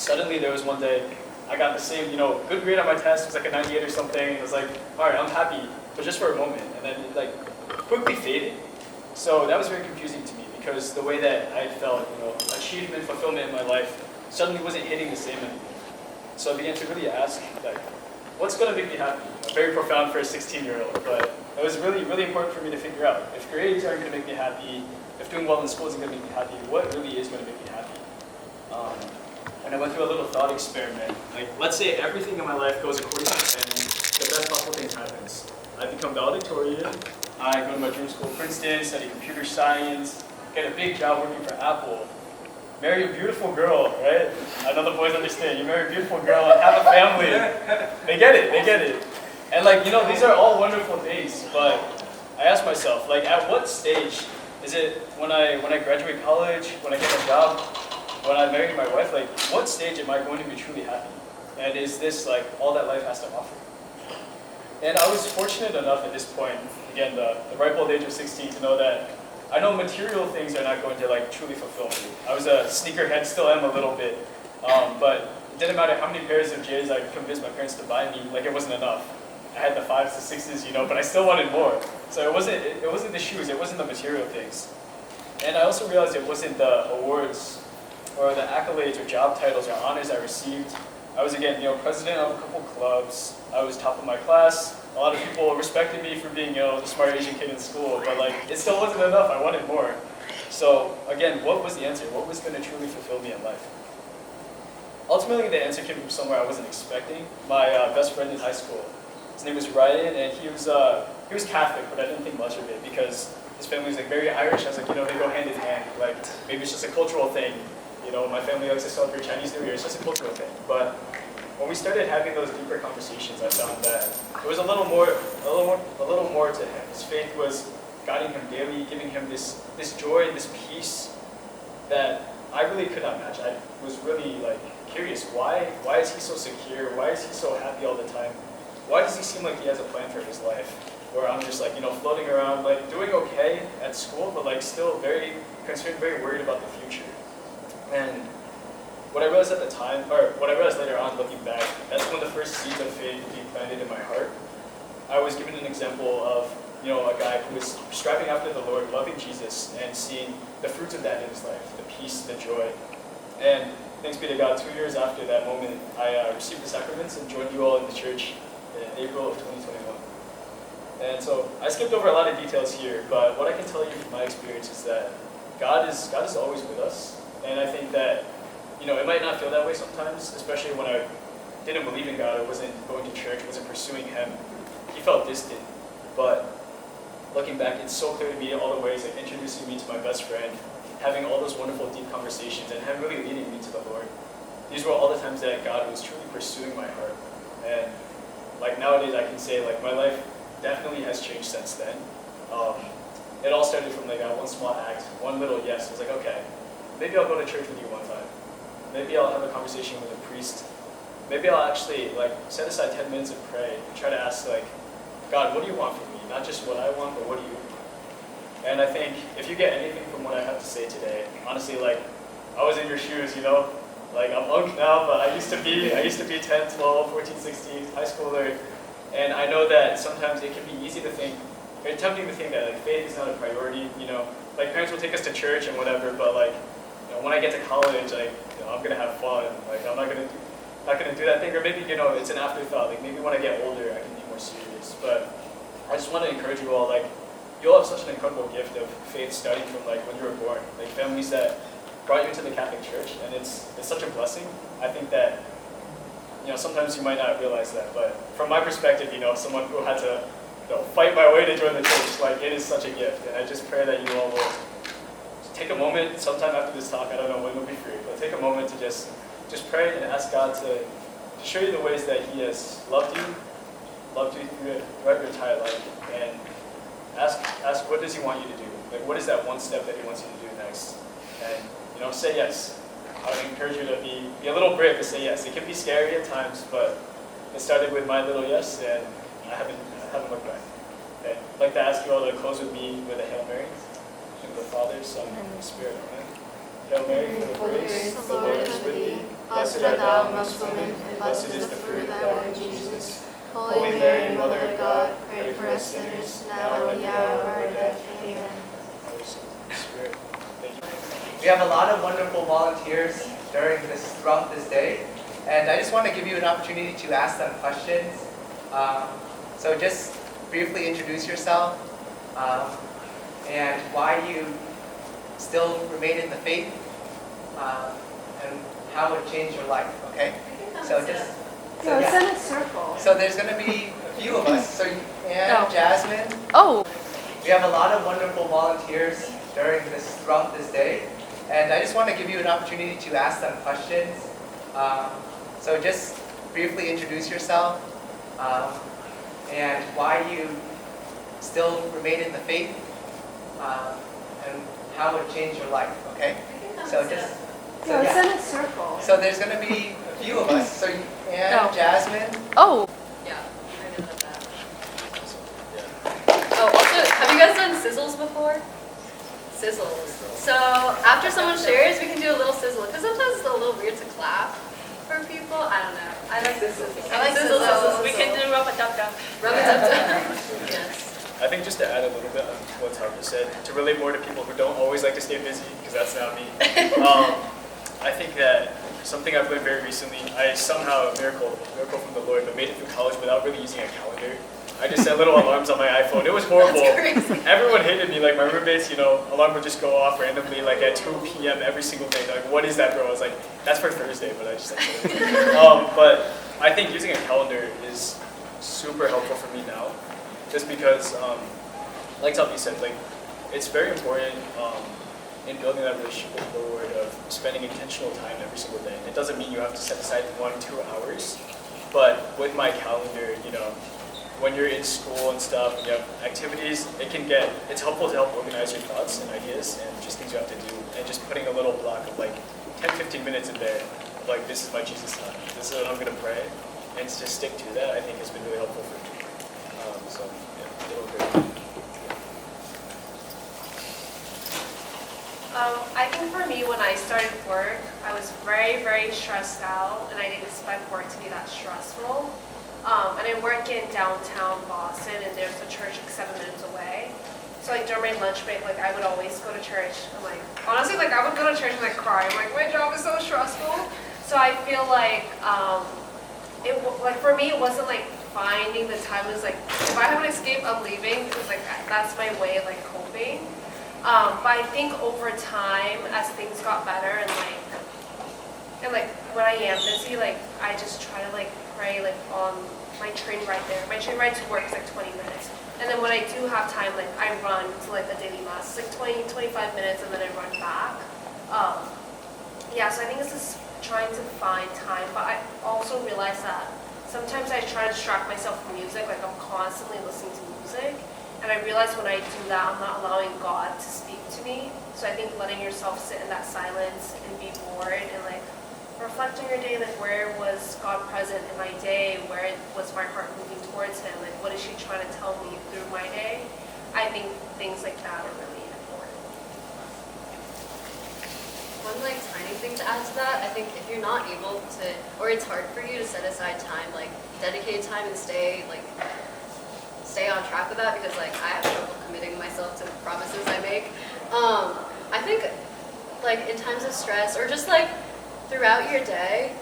Suddenly there was one day, I got the same, good grade on my test. It was like a 98 or something. It was like, all right, I'm happy, but just for a moment. And then it like quickly faded. So that was very confusing to me because the way that I felt, achievement, fulfillment in my life suddenly wasn't hitting the same anymore. So I began to really ask, like, what's going to make me happy? Very profound for a 16-year-old, but it was really, really important for me to figure out. If grades aren't going to make me happy, if doing well in school isn't going to make me happy, what really is going to make me happy? And I went through a little thought experiment. Like, let's say everything in my life goes according to plan, and the best possible thing happens. I become valedictorian, I go to my dream school, Princeton, study computer science, get a big job working for Apple, marry a beautiful girl, right? I know the boys understand. You marry a beautiful girl and have a family. They get it. And these are all wonderful things, but I ask myself, at what stage is it when I graduate college, when I get a job, when I marry my wife, what stage am I going to be truly happy? And is this all that life has to offer? And I was fortunate enough at this point, again, the ripe old age of 16, to know that I know material things are not going to truly fulfill me. I was a sneakerhead, still am a little bit, but it didn't matter how many pairs of J's I convinced my parents to buy me, it wasn't enough. I had the 5s, the 6s, but I still wanted more. So it wasn't the shoes, it wasn't the material things. And I also realized it wasn't the awards or the accolades or job titles or honors I received. I was, again, president of a couple clubs. I was top of my class. A lot of people respected me for being, the smart Asian kid in school, but it still wasn't enough. I wanted more. So again, what was the answer? What was going to truly fulfill me in life? Ultimately, the answer came from somewhere I wasn't expecting. My best friend in high school, his name was Ryan, and he was Catholic, but I didn't think much of it because his family was very Irish. I was they go hand in hand. Maybe it's just a cultural thing. My family likes to celebrate Chinese New Year. It's just a cultural thing. But when we started having those deeper conversations, I found that there was a little more to him. His faith was guiding him daily, giving him this joy, this peace that I really could not match. I was really curious. Why is he so secure? Why is he so happy all the time? Why does he seem like he has a plan for his life? Where I'm just floating around, doing okay at school, but still very concerned, very worried about the future. And what I realized at the time, or what I realized later on looking back, that's when the first seeds of faith being planted in my heart. I was given an example of, a guy who was striving after the Lord, loving Jesus, and seeing the fruits of that in his life, the peace, the joy. And thanks be to God, 2 years after that moment, I received the sacraments and joined you all in the church in April of 2021. And so I skipped over a lot of details here, but what I can tell you from my experience is that God is always with us. And I think that, it might not feel that way sometimes, especially when I didn't believe in God, I wasn't going to church, wasn't pursuing Him. He felt distant. But looking back, it's so clear to me all the ways, introducing me to my best friend, having all those wonderful, deep conversations, and Him really leading me to the Lord. These were all the times that God was truly pursuing my heart. And nowadays, I can say my life definitely has changed since then. It all started from that one small act, one little yes. It was okay, maybe I'll go to church with you one time. Maybe I'll have a conversation with a priest. Maybe I'll actually set aside 10 minutes and pray and try to ask God, what do you want from me? Not just what I want, but what do you want? And I think if you get anything from what I have to say today, honestly, I was in your shoes, I'm unk now, but I used to be 10, 12, 14, 16, high schooler. And I know that sometimes it can be easy to think, or tempting to think that faith is not a priority. Parents will take us to church and whatever, but when I get to college, I'm gonna have fun. I'm not gonna do that thing, or maybe it's an afterthought. Maybe when I get older, I can be more serious. But I just want to encourage you all. You all have such an incredible gift of faith, starting from when you were born. Families that brought you into the Catholic Church, and it's such a blessing. I think that sometimes you might not realize that, but from my perspective, someone who had to fight my way to join the church, it is such a gift. And I just pray that you all will take a moment sometime after this talk. I don't know when it'll be free, but take a moment to just pray and ask God to show you the ways that He has loved you throughout your entire life, and ask what does He want you to do? What is that one step that He wants you to do next? And say yes. I would encourage you to be a little brave to say yes. It can be scary at times, but it started with my little yes, and I haven't looked back. Okay. I'd like to ask you all to close with me with a Hail Mary. In the name of the Father, Son, and Holy Spirit. Amen. Hail Mary, full of grace, the Lord is with thee. Blessed Blessed art thou amongst women, and blessed is the fruit of thy womb, Jesus. Holy Mary, Mother of God, pray for us sinners, now and at the hour of our death. Amen. We have a lot of wonderful volunteers throughout this day, and I just want to give you an opportunity to ask them questions. So just briefly introduce yourself and why you still remain in the faith, and how it changed your life. Okay? So just So it's in a circle. So there's going to be a few of us. So Anne, Jasmine. Oh. We have a lot of wonderful volunteers throughout this day, and I just want to give you an opportunity to ask them questions. So just briefly introduce yourself and why you still remain in the faith, and how it changed your life. Okay? So just So it's in a circle. So there's going to be a few of us. So Anne, Jasmine. Oh. Yeah, I did that. Oh, also, have you guys done sizzles before? Sizzles. So after someone shares, we can do a little sizzle. Because sometimes it's a little weird to clap for people. I don't know. I like sizzles. I like sizzles. We can do rub-a-dub-dub. Rub-a-dub-dub. Yes. I think just to add a little bit on what Harper said, to relate more to people who don't always like to stay busy, because that's not me. I think that something I've learned very recently, I somehow, a miracle from the Lord, but made it through college without really using a calendar. I just set little alarms on my iPhone. It was horrible. That's crazy. Everyone hated me. Like my roommates, alarm would just go off randomly, like at 2 p.m. every single day. They're like, what is that, bro? I was like, that's for Thursday, but I just like but I think using a calendar is super helpful for me now, just because, like Talpi said, like it's very important in building that relationship with the Lord of spending intentional time every single day. It doesn't mean you have to set aside 1-2 hours, but with my calendar, when you're in school and stuff and you have activities, it's helpful to help organize your thoughts and ideas and just things you have to do, and just putting a little block of like 10-15 minutes in there of like, this is my Jesus time, this is what I'm going to pray, and to just stick to that, I think has been really helpful for me. So yeah, it'll great. I think for me, when I started work, I was very, very stressed out, and I didn't expect work to be that stressful. And I work in downtown Boston, and there's a church like 7 minutes away. So like during my lunch break, like I would always go to church. I'm like, honestly, like I would go to church and like cry. I'm like, my job is so stressful. So I feel like for me, it wasn't like finding the time. It was like, if I have an escape, I'm leaving, because like that's my way of like coping. But I think over time, as things got better, and when I am busy, like I just try to like pray like on my train ride there. My train ride to work is like 20 minutes. And then when I do have time, like I run to like the daily mass. It's like 20-25 minutes, and then I run back. So I think it's just trying to find time. But I also realize that sometimes I try to distract myself from music. Like I'm constantly listening to music. And I realize when I do that, I'm not allowing God to speak to me. So I think letting yourself sit in that silence and be bored and like reflect on your day, like where was God present in my day? Where was my heart moving towards Him? Like what is she trying to tell me through my day? I think things like that are really important. One like tiny thing to add to that, I think if you're not able to, or it's hard for you to set aside time, like dedicated time and stay on track with that, because like I have trouble committing myself to the promises I make. I think like in times of stress or just like throughout your day,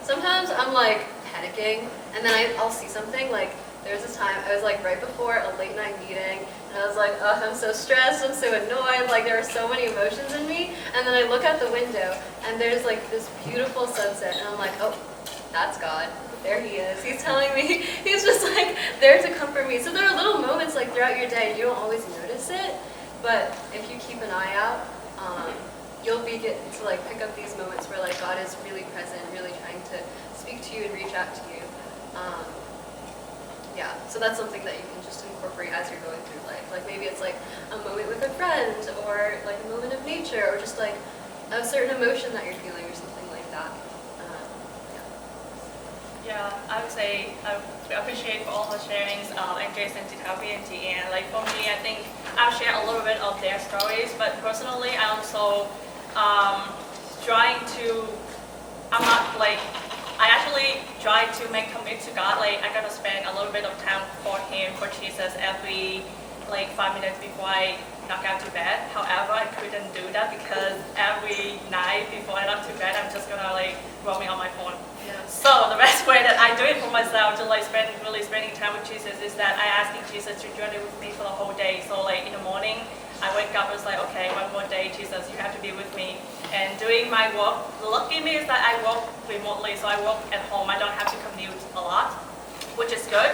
sometimes I'm like panicking, and then I'll see something. Like there was this time I was like right before a late night meeting, and I was like, oh, I'm so stressed, I'm so annoyed, like there were so many emotions in me, and then I look out the window and there's like this beautiful sunset, and I'm like, oh, that's God. There He is. He's telling me, He's just like there to comfort me. So there are little moments like throughout your day, and you don't always notice it, but if you keep an eye out, you'll get to like pick up these moments where like God is really present, really trying to speak to you and reach out to you. So that's something that you can just incorporate as you're going through life. Like maybe it's like a moment with a friend, or like a moment of nature, or just like a certain emotion that you're feeling, or something like that. Yeah, I would say I appreciate for all the sharings, and Jason, Talpi, and Deanne. Like for me, I think I've shared a little bit of their stories, but personally, I'm also trying to. I'm like, I actually try to make commit to God. Like, I gotta spend a little bit of time for Him, for Jesus, every like 5 minutes before I knock out to bed. However, I couldn't do that because every night before I knock to bed, I'm just gonna like roaming on my phone. Yeah. So the best way that I do it for myself to like really spending time with Jesus is that I asking Jesus to journey with me for the whole day. So like in the morning, I wake up and it's like, okay, one more day, Jesus, you have to be with me. And doing my work, the lucky me is that I work remotely, so I work at home. I don't have to commute a lot, which is good.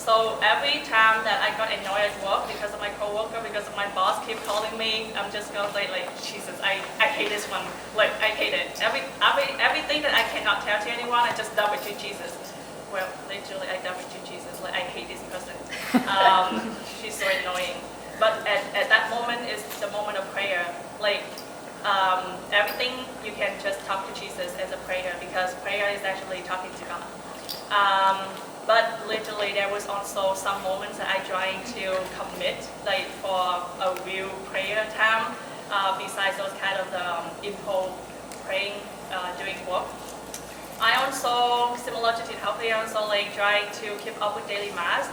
So every time that I got annoyed at work because of my coworker, because of my boss keep calling me, I'm just gonna say like, Jesus, I hate this one. Like, I hate it. Everything that I cannot tell to anyone, I just dump it to Jesus. Well, literally, I dump it to Jesus. Like, I hate this person. She's so annoying. But at that moment is the moment of prayer. Like, everything you can just talk to Jesus as a prayer, because prayer is actually talking to God. But literally, there was also some moments that I trying to commit, like for a real prayer time, besides those kind of impulse praying, doing work. I also, similar to Teen Healthy, I also like trying to keep up with daily mass.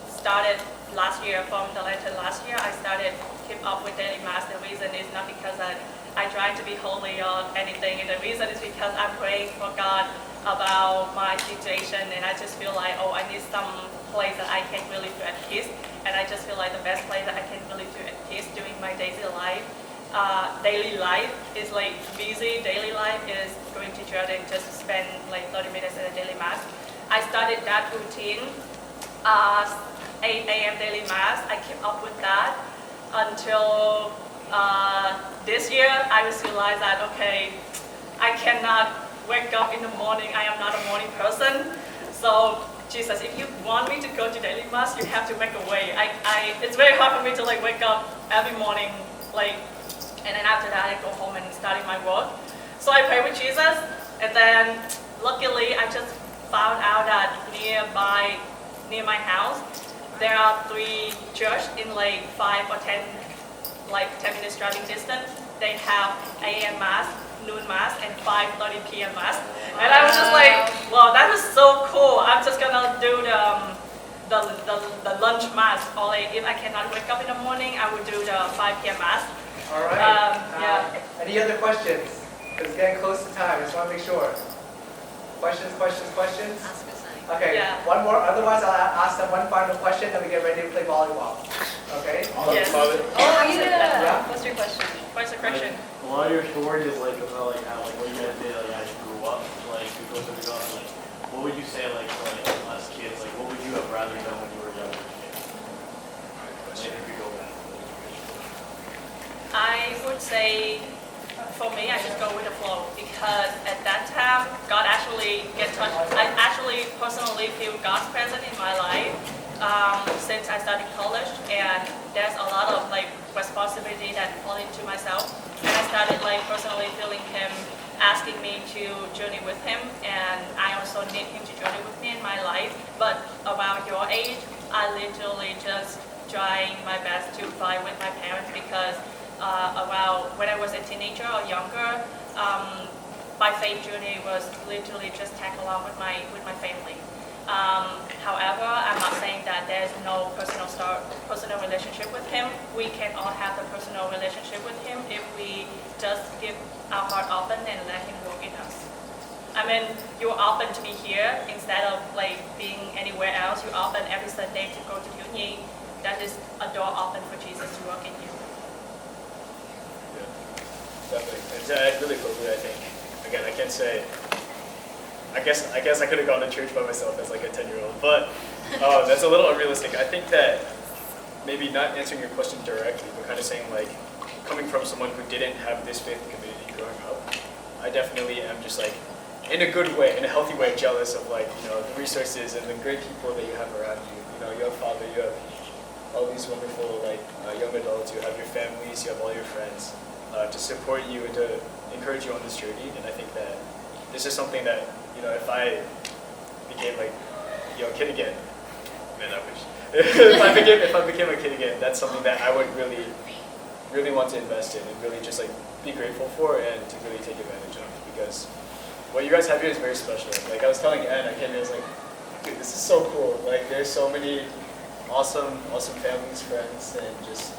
Started last year, from the Lenten last year, I started keep up with daily mass. The reason is not because I try to be holy or anything, and the reason is because I'm praying for God about my situation, and I just feel like, oh, I need some place that I can really feel at peace, and I just feel like the best place that I can really feel at peace during my daily life is like busy. Daily life is going to church and just spend like 30 minutes at a daily mass. I started that routine, 8 a.m. daily mass. I keep up with that until this year. I just realized that, okay, I cannot wake up in the morning. I am not a morning person. So Jesus, if you want me to go to daily mass, you have to make a way. It's very hard for me to like wake up every morning, like, and then after that I go home and starting my work. So I pray with Jesus, and then luckily I just found out that near my house there are 3 churches in like 5 or 10 minutes driving distance. They have AM mass, noon mass, and 5:30 p.m. mass. And I was just like, wow, that is so cool. I'm just gonna do the lunch mass, or like if I cannot wake up in the morning, I would do the 5 p.m. mass. All right. Yeah. Any other questions? Because it's getting close to time. I just want to make sure. Questions? Ask us anything. Okay, Yeah. one more. Otherwise, I'll ask them one final question, then we get ready to play volleyball. Okay? Yes. Oh, Yeah. yeah. What's your question? What's the question? A lot of your story is like about like how like what you guys did like as you grew up, like you go to the God, like what would you say like for like us kids, like what would you have rather done when you were younger kids? Like if you go back. I would say, for me, I just go with the flow, because at that time, God actually I actually personally feel God's presence in my life since I started college, and there's a lot of like responsibility that fall into myself, and I started like personally feeling Him asking me to journey with Him, and I also need Him to journey with me in my life. But around your age, I literally just trying my best to fly with my parents, because around when I was a teenager or younger, my faith journey was literally just tag along with my family. However, I'm not saying that there's no personal relationship with Him. We can all have a personal relationship with Him if we just give our heart open and let Him work in us. I mean, you're open to be here instead of like being anywhere else. You're open every Sunday to go to uni. That is a door open for Jesus to work in you. Definitely. And I really close with it, I think. Again, I can't say. I guess I could have gone to church by myself as like a 10-year-old, but that's a little unrealistic. I think that maybe not answering your question directly, but kind of saying like, coming from someone who didn't have this faith community growing up, I definitely am just like, in a good way, in a healthy way, jealous of like, you know, the resources and the great people that you have around you. You know, you have father, you have all these wonderful like young adults, you have your families, you have all your friends. To support you and to encourage you on this journey. And I think that this is something that, you know, if I became like, you know, a kid again, man, I wish. if I became a kid again, that's something that I would really want to invest in and really just like be grateful for and to really take advantage of. what you guys have here is very special. Like I was telling Ann, I came here, I was like, dude, this is so cool. Like there's so many awesome families, friends, and just,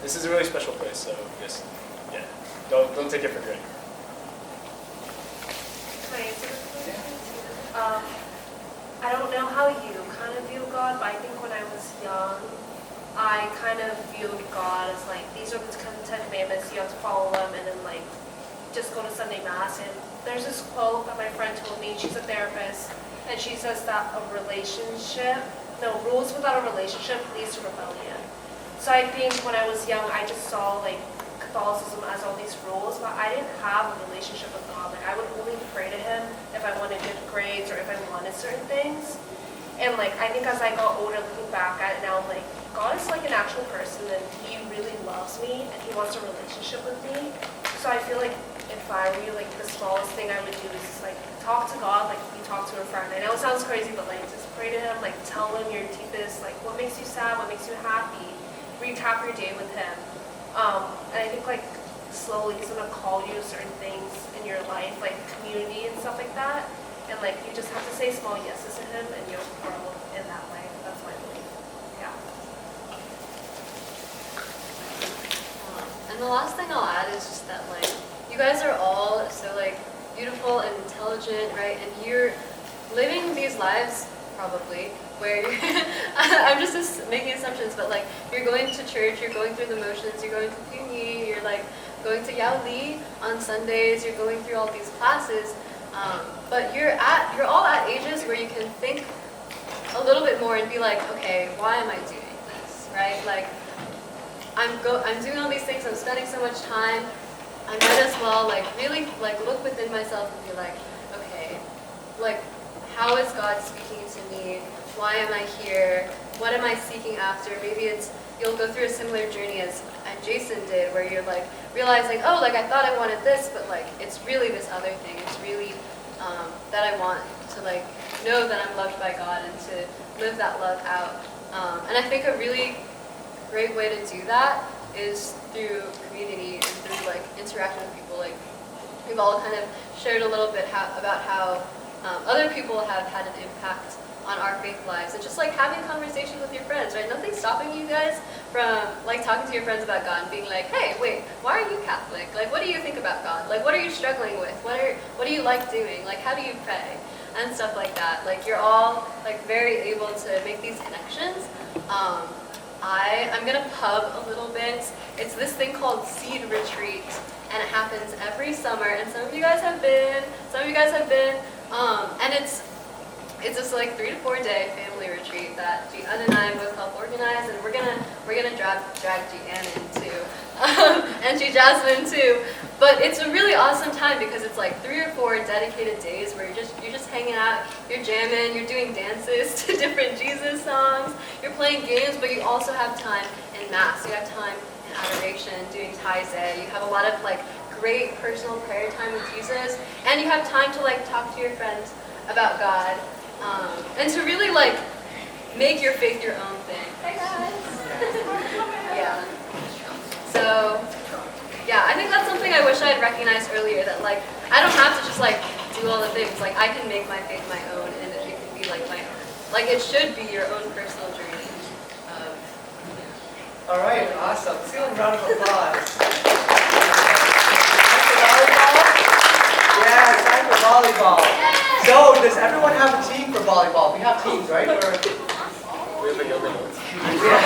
this is a really special place. So just, yeah, don't take it for granted. Can I answer this question? I don't know how you kind of view God, but I think when I was young, I kind of viewed God as like, these are the 10 commandments, you have to follow them, and then like, just go to Sunday Mass. And there's this quote that my friend told me, she's a therapist, and she says that rules without a relationship leads to rebellion. So I think when I was young, I just saw like Catholicism as all these rules, but I didn't have a relationship with God. Like I would only pray to Him if I wanted good grades or if I wanted certain things. And like I think as I got older, looking back at it now, I'm like, God is like an actual person, and He really loves me, and He wants a relationship with me. So I feel like if I were you, like the smallest thing I would do is just like talk to God like you talk to a friend. I know it sounds crazy, but like just pray to Him, like tell Him your deepest, like what makes you sad, what makes you happy. Recap your day with Him. And I think like slowly He's gonna call you to certain things in your life, like community and stuff like that. And like you just have to say small yeses to Him, and you'll grow in that way. That's my belief. Yeah. And the last thing I'll add is just that like you guys are all so like beautiful and intelligent, right? And you're living these lives probably where you're I'm just making assumptions, but like you're going to church, you're going through the motions, you're going to Pinyi, you're like going to Yao Li on Sundays, you're going through all these classes, but you're all at ages where you can think a little bit more and be like, okay, why am I doing this, right? Like I'm doing all these things, I'm spending so much time, I might as well like really like look within myself and be like, okay, like how is God speaking to me? Why am I here? What am I seeking after? Maybe you'll go through a similar journey as Jason did, where you're like realizing, oh, like I thought I wanted this, but like it's really this other thing. It's really that I want to like know that I'm loved by God and to live that love out. And I think a really great way to do that is through community and through like interaction with people. Like we've all kind of shared a little bit about how other people have had an impact on our faith lives, and just like having conversations with your friends, right? Nothing's stopping you guys from like talking to your friends about God and being like, hey, wait, why are you Catholic? Like, what do you think about God? Like, what are you struggling with? What do you like doing? Like, how do you pray? And stuff like that. Like, you're all like very able to make these connections. I'm gonna pub a little bit. It's this thing called Seed Retreat, and it happens every summer. And some of you guys have been, and it's just like 3 to 4 day family retreat that Jian and I both help organize, and we're gonna drag Jian into, and Ji Jasmine too. But it's a really awesome time because it's like 3 or 4 dedicated days where you're just hanging out, you're jamming, you're doing dances to different Jesus songs, you're playing games, but you also have time in Mass, you have time in adoration, doing Taizé, you have a lot of like great personal prayer time with Jesus, and you have time to like talk to your friends about God, and to really like make your faith your own thing. Hey guys. Yeah. So yeah, I think that's something I wish I had recognized earlier, that like I don't have to just like do all the things. Like I can make my faith my own, and it can be like my own. Like it should be your own personal journey. All right, awesome. Let's give them a round of applause. Yeah, it's time for volleyball. So, does everyone have a team for volleyball? We have teams, right? We have a yoga notes. Yeah.